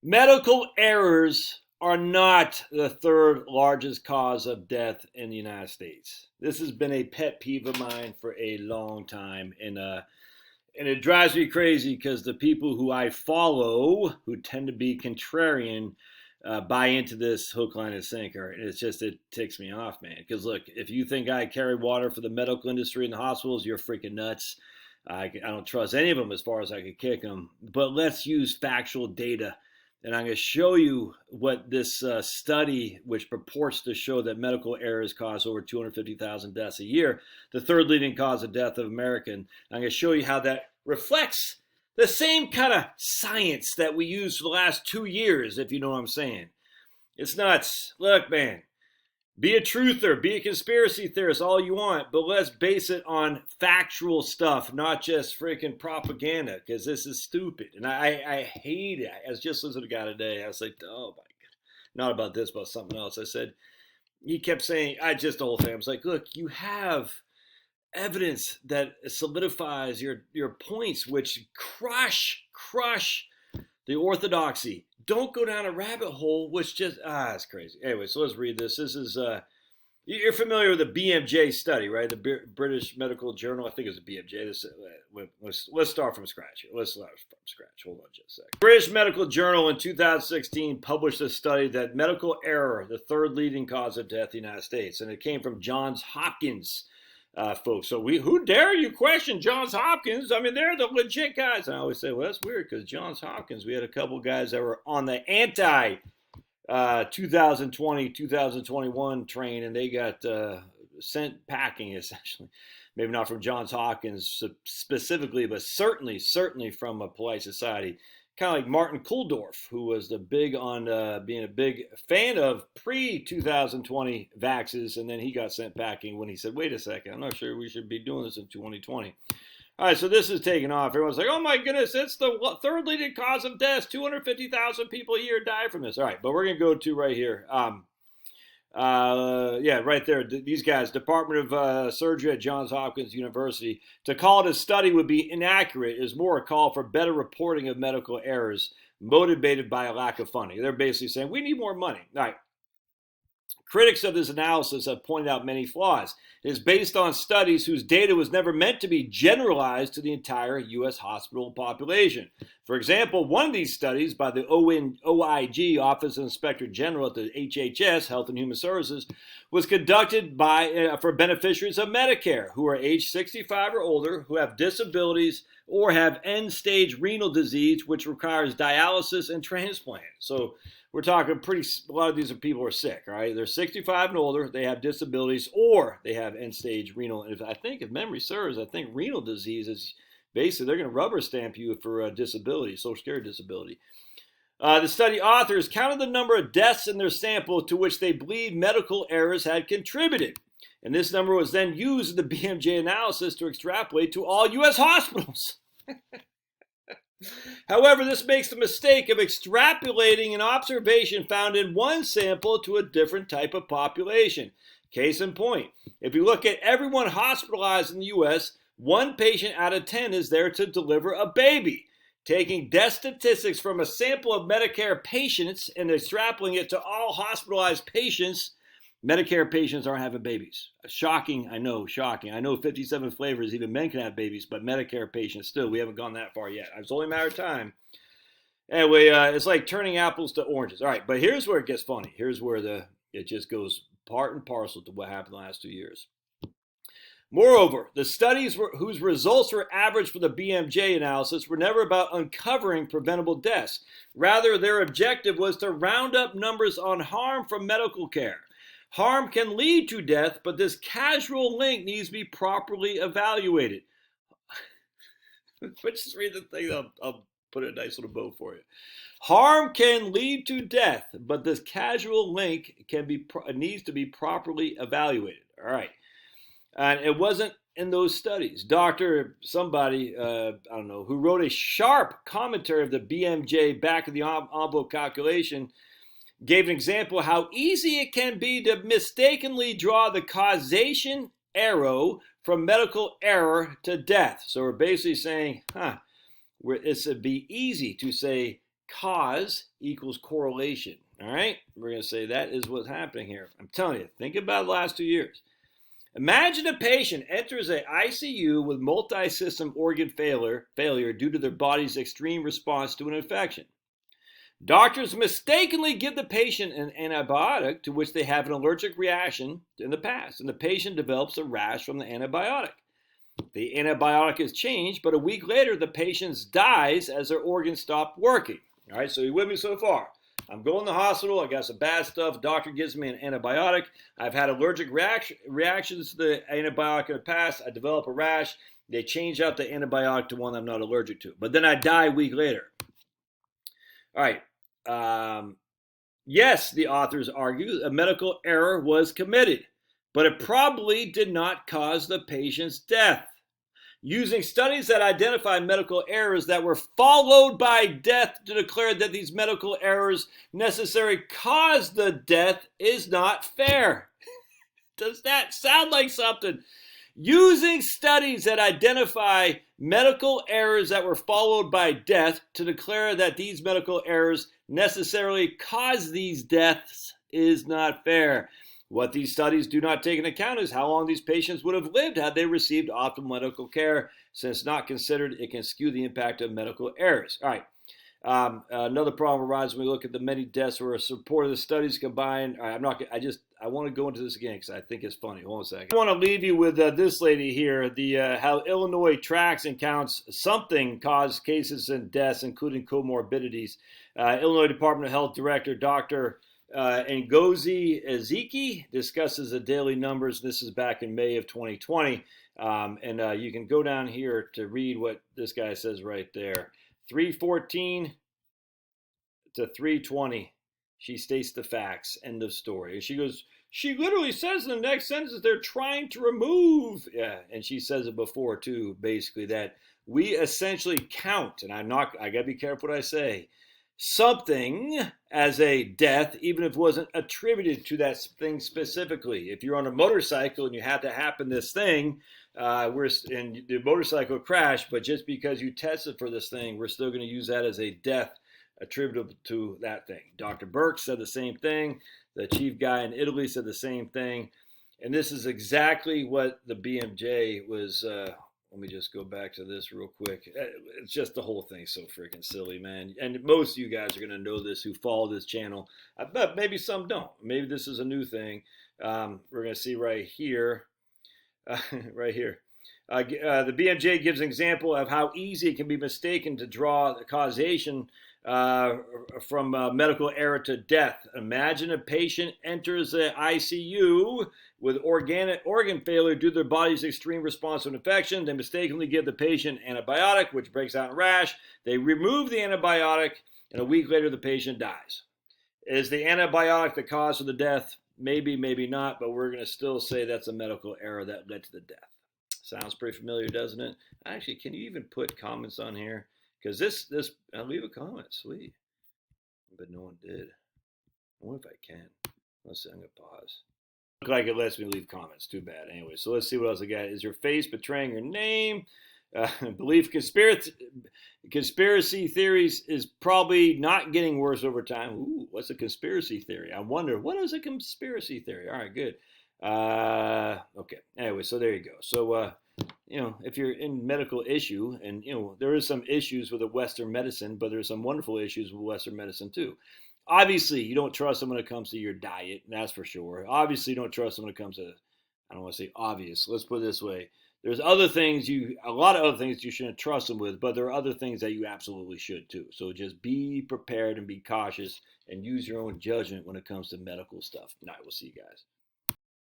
Medical errors are not the third largest cause of death in the United States. This has been a pet peeve of mine for a long time, and it drives me crazy because the people who I follow, who tend to be contrarian, buy into this hook, line, and sinker. And it ticks me off, man. Because look, if you think I carry water for the medical industry and the hospitals, you're freaking nuts. I don't trust any of them as far as I could kick them. But let's use factual data. And I'm going to show you what this study, which purports to show that medical errors cause over 250,000 deaths a year, the third leading cause of death of American. I'm going to show you how that reflects the same kind of science that we used for the last 2 years, if you know what I'm saying. It's nuts. Look, man, be a truther, be a conspiracy theorist, all you want, but let's base it on factual stuff, not just freaking propaganda, because this is stupid. And I hate it. I was just listening to a guy today. I was like, oh my God. Not about this, about something else. I said, he kept saying, the whole thing. I was like, look, you have evidence that solidifies your points, which crush the orthodoxy. Don't go down a rabbit hole, which it's crazy. Anyway, so let's read this. This is, you're familiar with the BMJ study, right? The British Medical Journal. I think it's a BMJ. Let's start from scratch. Let's start from scratch. Hold on just a second. British Medical Journal in 2016 published a study that medical error, the third leading cause of death in the United States. And it came from Johns Hopkins folks. So who dare you question Johns Hopkins? I mean, they're the legit guys. And I always say, well, that's weird because Johns Hopkins, we had a couple guys that were on the anti 2020, 2021 train, and they got sent packing essentially. Maybe not from Johns Hopkins specifically, but certainly from a polite society. Kind of like Martin Kulldorff, who was being a big fan of pre-2020 vaxes, and then he got sent packing when he said, wait a second, I'm not sure we should be doing this in 2020. All right, so this is taking off. Everyone's like, oh my goodness, it's the third leading cause of death. 250,000 people a year die from this. All right, but we're going to go to right here. Right there. These guys, Department of Surgery at Johns Hopkins University. To call it a study would be inaccurate. It is more a call for better reporting of medical errors motivated by a lack of funding. They're basically saying we need more money. All right. Critics of this analysis have pointed out many flaws. It is based on studies whose data was never meant to be generalized to the entire U.S. hospital population. For example, one of these studies by the OIG, Office of Inspector General at the HHS, Health and Human Services, was conducted for beneficiaries of Medicare who are age 65 or older, who have disabilities, or have end-stage renal disease, which requires dialysis and transplant. So we're talking a lot of these people are sick, right? They're 65 and older, they have disabilities, or they have end-stage renal. And if memory serves, I think renal disease is basically, they're going to rubber stamp you for disability, Social Security disability. The study authors counted the number of deaths in their sample to which they believe medical errors had contributed. And this number was then used in the BMJ analysis to extrapolate to all U.S. hospitals. However, this makes the mistake of extrapolating an observation found in one sample to a different type of population. Case in point, if you look at everyone hospitalized in the U.S., 1 patient out of 10 is there to deliver a baby. Taking death statistics from a sample of Medicare patients and extrapolating it to all hospitalized patients, Medicare patients aren't having babies. Shocking, I know, shocking. I know 57 flavors, even men can have babies, but Medicare patients still, we haven't gone that far yet. It's only a matter of time. Anyway, it's like turning apples to oranges. All right, but here's where it gets funny. Here's where it just goes part and parcel to what happened the last 2 years. Moreover, the studies whose results were averaged for the BMJ analysis were never about uncovering preventable deaths. Rather, their objective was to round up numbers on harm from medical care. Harm can lead to death, but this causal link needs to be properly evaluated. Just read the thing. I'll put a nice little bow for you. Harm can lead to death, but this causal link needs to be properly evaluated. All right. And it wasn't in those studies. Somebody, I don't know, who wrote a sharp commentary of the BMJ back of the envelope calculation, gave an example of how easy it can be to mistakenly draw the causation arrow from medical error to death. So we're basically saying, it would be easy to say cause equals correlation. All right, we're going to say that is what's happening here. I'm telling you, think about the last 2 years. Imagine a patient enters an ICU with multi-system organ failure due to their body's extreme response to an infection. Doctors mistakenly give the patient an antibiotic to which they have an allergic reaction in the past, and the patient develops a rash from the antibiotic. The antibiotic is changed, but a week later, the patient dies as their organs stop working. All right, so you with me so far? I'm going to the hospital. I got some bad stuff. Doctor gives me an antibiotic. I've had allergic reactions to the antibiotic in the past. I develop a rash. They change out the antibiotic to one I'm not allergic to. But then I die a week later. All right. Yes, the authors argue a medical error was committed, but it probably did not cause the patient's death. Using studies that identify medical errors that were followed by death to declare that these medical errors necessarily caused the death is not fair. Does that sound like something? Using studies that identify medical errors that were followed by death to declare that these medical errors necessarily caused these deaths is not fair. What these studies do not take into account is how long these patients would have lived had they received optimal medical care. Since not considered, it can skew the impact of medical errors. All right. Another problem arises when we look at the many deaths where a support of the studies combined. All right, I want to go into this again because I think it's funny. Hold on a second. I want to leave you with this lady here. How Illinois tracks and counts something caused cases and deaths, including comorbidities. Illinois Department of Health Director Dr. Ngozi Ezeki discusses the daily numbers. This is back in May of 2020. And you can go down here to read what this guy says right there. 314 to 320. She states the facts. End of story. And she literally says in the next sentence that they're trying to remove. Yeah, and she says it before too, basically, that we essentially count, and I gotta be careful what I say, something as a death, even if it wasn't attributed to that thing specifically. If you're on a motorcycle and you had to happen this thing, and the motorcycle crashed, but just because you tested for this thing, we're still going to use that as a death attributable to that thing. Dr. Burke said the same thing. The chief guy in Italy said the same thing. And this is exactly what the BMJ was. Let me just go back to this real quick. It's just the whole thing's so freaking silly, man. And most of you guys are going to know this who follow this channel. But maybe some don't. Maybe this is a new thing. We're going to see right here. Right here. The BMJ gives an example of how easy it can be mistaken to draw the causation from medical error to death. Imagine a patient enters the ICU with organ failure due to their body's extreme response to an infection. They mistakenly give the patient antibiotic, which breaks out in rash. They remove the antibiotic, and a week later the patient dies. Is the antibiotic the cause of the death? Maybe, maybe not, but we're going to still say that's a medical error that led to the death. Sounds pretty familiar, doesn't it? Actually, can you even put comments on here? Because I'll leave a comment, sweet. But no one did. I wonder if I can. Let's see, I'm going to pause. Look like it lets me leave comments. Too bad. Anyway, so let's see what else I got. Is your face betraying your name? Belief conspiracy theories is probably not getting worse over time. Ooh, what's a conspiracy theory? I wonder, what is a conspiracy theory? All right, good. Okay. Anyway, so there you go. So, if you're in medical issue, and, there is some issues with the Western medicine, but there's some wonderful issues with Western medicine too. Obviously, you don't trust them when it comes to your diet, and that's for sure. Obviously, you don't trust them when it comes to, I don't want to say obvious. Let's put it this way. There's a lot of other things you shouldn't trust them with, but there are other things that you absolutely should too. So just be prepared and be cautious and use your own judgment when it comes to medical stuff. All right, we'll see you guys.